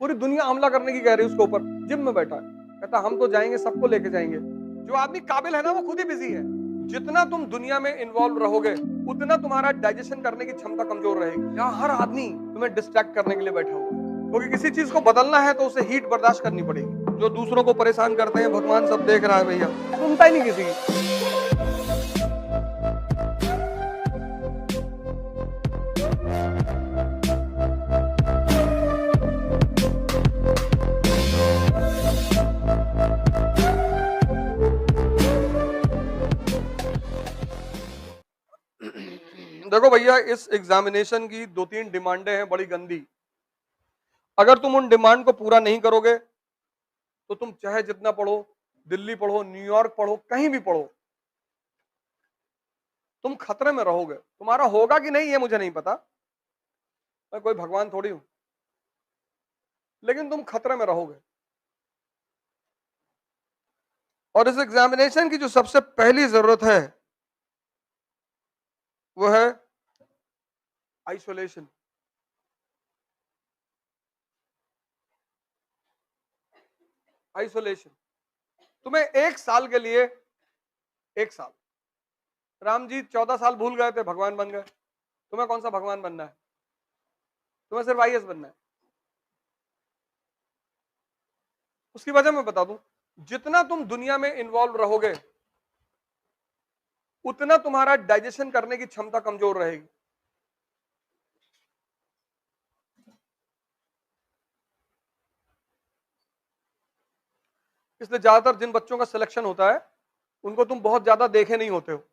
पूरी दुनिया हमला करने की कह रही है उसके ऊपर, जिम में बैठा है, कहता हम तो जाएंगे, सबको लेके जाएंगे। जो आदमी काबिल है ना वो खुद ही बिजी है। जितना तुम दुनिया में इन्वॉल्व रहोगे उतना तुम्हारा डाइजेशन करने की क्षमता कमजोर रहेगी। यहाँ हर आदमी तुम्हें डिस्ट्रैक्ट करने के लिए बैठा हुआ है, क्योंकि किसी चीज को बदलना है तो उसे हीट बर्दाश्त करनी पड़ेगी। जो दूसरों को परेशान करते हैं, भगवान सब देख रहा है भैया, सुनता ही नहीं किसी की। देखो भैया, इस एग्जामिनेशन की 2-3 डिमांडें हैं बड़ी गंदी। अगर तुम उन डिमांड को पूरा नहीं करोगे तो तुम चाहे जितना पढ़ो, दिल्ली पढ़ो, न्यूयॉर्क पढ़ो, कहीं भी पढ़ो, तुम खतरे में रहोगे। तुम्हारा होगा कि नहीं ये मुझे नहीं पता, मैं कोई भगवान थोड़ी हूं, लेकिन तुम खतरे में रहोगे। और इस एग्जामिनेशन की जो सबसे पहली जरूरत है वो है आइसोलेशन। आइसोलेशन। तुम्हें 1 साल के लिए, 1 साल, राम जी 14 साल भूल गए थे, भगवान बन गए। तुम्हें कौन सा भगवान बनना है? तुम्हें सिर्फ आईएएस बनना है। उसकी वजह मैं बता दूं, जितना तुम दुनिया में इन्वॉल्व रहोगे उतना तुम्हारा डाइजेशन करने की क्षमता कमजोर रहेगी। इसलिए ज्यादातर जिन बच्चों का सिलेक्शन होता है उनको तुम बहुत ज्यादा देखे नहीं होते हो।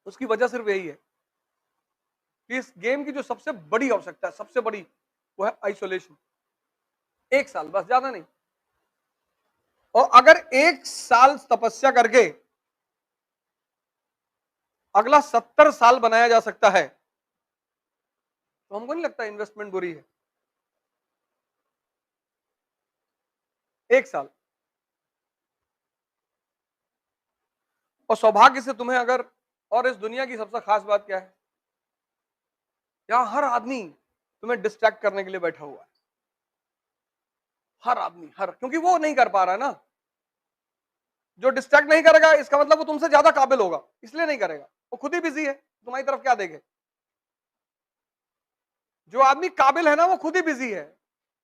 उसकी वजह सिर्फ यही है कि इस गेम की जो सबसे बड़ी आवश्यकता है, सबसे बड़ी, वो है आइसोलेशन। 1 साल, बस, ज्यादा नहीं। और अगर 1 साल तपस्या करके अगला 70 साल बनाया जा सकता है तो हमको नहीं लगता इन्वेस्टमेंट बुरी है। 1 साल। और सौभाग्य से तुम्हें अगर, और इस दुनिया की सबसे खास बात क्या है, यहां हर आदमी तुम्हें डिस्ट्रैक्ट करने के लिए बैठा हुआ है। हर आदमी, हर, क्योंकि वो नहीं कर पा रहा है ना। जो डिस्ट्रैक्ट नहीं करेगा इसका मतलब वो तुमसे ज्यादा काबिल होगा, इसलिए नहीं करेगा। वो खुद ही बिजी है, तुम्हारी तरफ क्या देखे। जो आदमी काबिल है ना वो खुद ही बिजी है,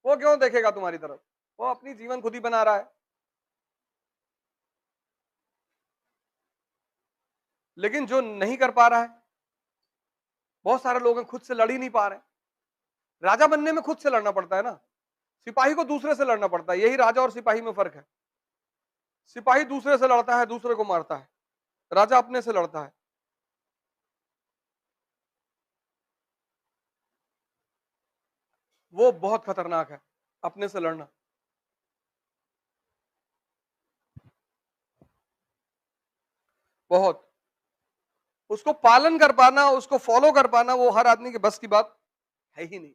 वो क्यों देखेगा तुम्हारी तरफ? वो अपनी जीवन खुद ही बना रहा है। लेकिन जो नहीं कर पा रहा है, बहुत सारे लोग हैं खुद से लड़ ही नहीं पा रहे। राजा बनने में खुद से लड़ना पड़ता है ना, सिपाही को दूसरे से लड़ना पड़ता है। यही राजा और सिपाही में फर्क है। सिपाही दूसरे से लड़ता है, दूसरे को मारता है। राजा अपने से लड़ता है। वो बहुत खतरनाक है, अपने से लड़ना। बहुत। उसको पालन कर पाना, उसको फॉलो कर पाना, वो हर आदमी के बस की बात है ही नहीं।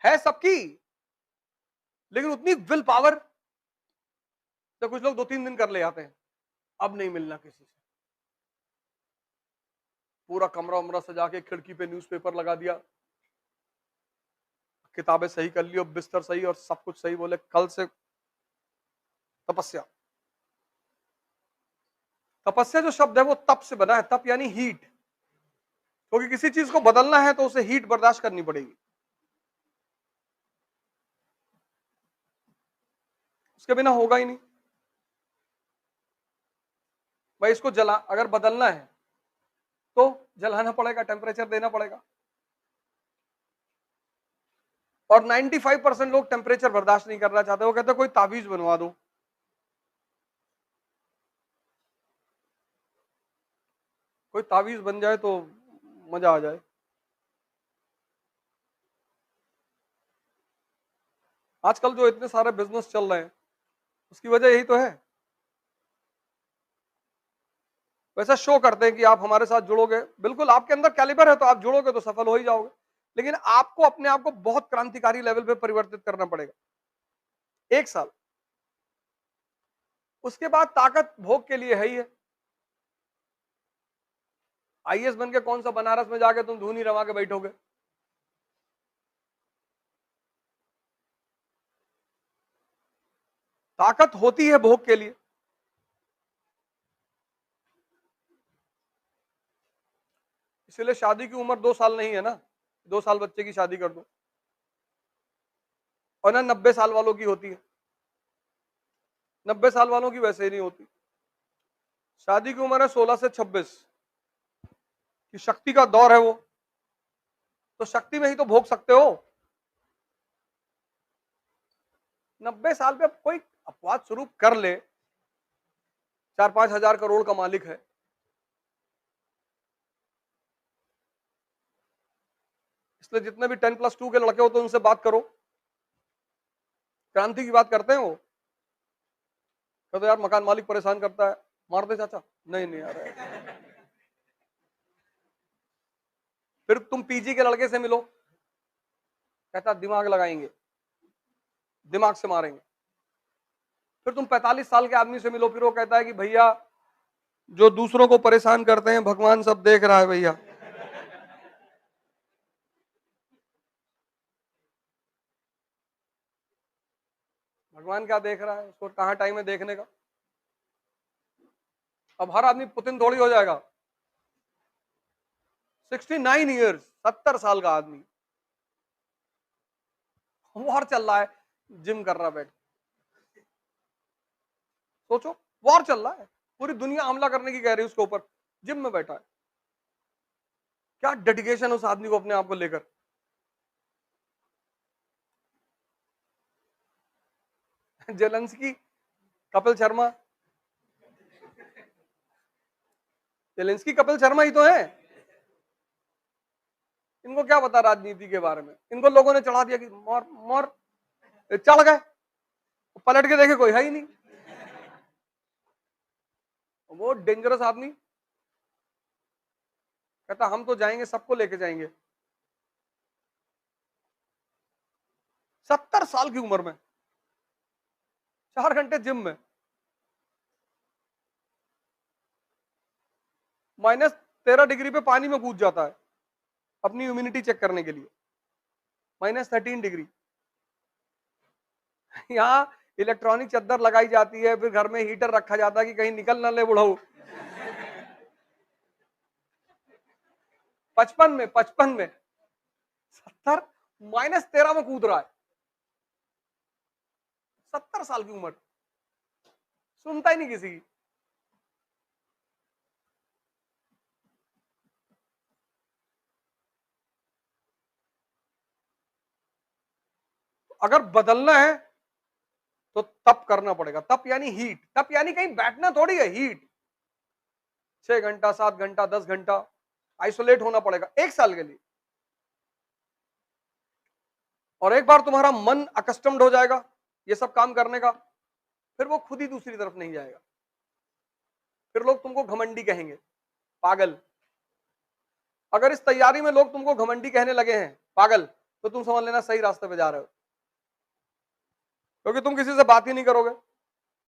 है सबकी, लेकिन उतनी विल पावर, तो कुछ लोग 2-3 दिन कर ले आते हैं, अब नहीं मिलना किसी से। पूरा कमरा उमरा सजा के, खिड़की पे न्यूज़पेपर लगा दिया, किताबें सही कर ली और बिस्तर सही और सब कुछ सही, बोले कल से तपस्या। तपस्या जो शब्द है वो तप से बना है, तप यानी हीट। क्योंकि किसी चीज को बदलना है तो उसे हीट बर्दाश्त करनी पड़ेगी, उसके बिना होगा ही नहीं भाई। इसको जला, अगर बदलना है तो जलाना पड़ेगा, टेम्परेचर देना पड़ेगा। और 95% लोग टेम्परेचर बर्दाश्त नहीं करना चाहते। वो कहते कोई ताबीज बनवा दो, कोई ताबीज बन जाए तो मजा आ जाए। आजकल जो इतने सारे बिजनेस चल रहे हैं उसकी वजह यही तो है। वैसा शो करते हैं कि आप हमारे साथ जुड़ोगे, बिल्कुल आपके अंदर कैलिबर है तो आप जुड़ोगे तो सफल हो ही जाओगे। लेकिन आपको अपने आप को बहुत क्रांतिकारी लेवल पे परिवर्तित करना पड़ेगा। 1 साल, उसके बाद ताकत भोग के लिए है ही है। आईएएस बन के कौन सा बनारस में जाके तुम धूनी रवा के बैठोगे? ताकत होती है भोग के लिए। इसलिए शादी की उम्र 2 साल नहीं है ना, 2 साल बच्चे की शादी कर दो। और ना 90 साल वालों की होती है, 90 साल वालों की वैसे ही नहीं होती। शादी की उम्र है 16 से 26 की, शक्ति का दौर है वो, तो शक्ति में ही तो भोग सकते हो। 90 साल पे कोई अपवाद स्वरूप कर ले, 4-5 हजार करोड़ का मालिक है, इसलिए जितने भी 10+2 के लड़के हो तो उनसे बात करो, क्रांति की बात करते हैं वो। कहते यार मकान मालिक परेशान करता है, मार दे चाचा। नहीं नहीं यार। फिर तुम पीजी के लड़के से मिलो, कहता दिमाग लगाएंगे, दिमाग से मारेंगे। फिर तुम 45 साल के आदमी से मिलो, फिर वो कहता है कि भैया जो दूसरों को परेशान करते हैं भगवान सब देख रहा है भैया। भगवान क्या देख रहा है, उसको कहाँ टाइम है देखने का। अब हर आदमी पुतिन थोड़ी हो जाएगा। 69 ईयर्स, 70 साल का आदमी वॉर चल रहा है, जिम कर रहा बैठ। सोचो, वॉर चल रहा है, पूरी दुनिया हमला करने की कह रही है उसके ऊपर, जिम में बैठा है। क्या डेडिकेशन उस आदमी को अपने आप को लेकर। जेलेंस्की, कपिल शर्मा, जेलेंस्की कपिल शर्मा ही तो है। इनको क्या पता राजनीति के बारे में, इनको लोगों ने चढ़ा दिया कि मोर मोर, चढ़ गए, पलट के देखे कोई है ही नहीं। वो डेंजरस आदमी कहता हम तो जाएंगे, सबको लेके जाएंगे। 70 साल की उम्र में 4 घंटे जिम में, -13 डिग्री पे पानी में कूद जाता है अपनी इम्यूनिटी चेक करने के लिए, -13 डिग्री। यहाँ इलेक्ट्रॉनिक चद्दर लगाई जाती है, फिर घर में हीटर रखा जाता है कि कहीं निकल ना ले बुढ़ऊ। 55 में 70, -13 में कूद रहा है, 70 साल की उम्र, सुनता ही नहीं किसी की। अगर बदलना है तो तप करना पड़ेगा। तप यानी हीट, तप यानी कहीं बैठना थोड़ी है, हीट। 6 घंटा, 7 घंटा, 10 घंटा आइसोलेट होना पड़ेगा 1 साल के लिए। और एक बार तुम्हारा मन अकस्टम्ड हो जाएगा ये सब काम करने का, फिर वो खुद ही दूसरी तरफ नहीं जाएगा। फिर लोग तुमको घमंडी कहेंगे, पागल। अगर इस तैयारी में लोग तुमको घमंडी कहने लगे हैं, पागल, तो तुम समझ लेना सही रास्ते पे जा रहे हो, क्योंकि तुम किसी से बात ही नहीं करोगे।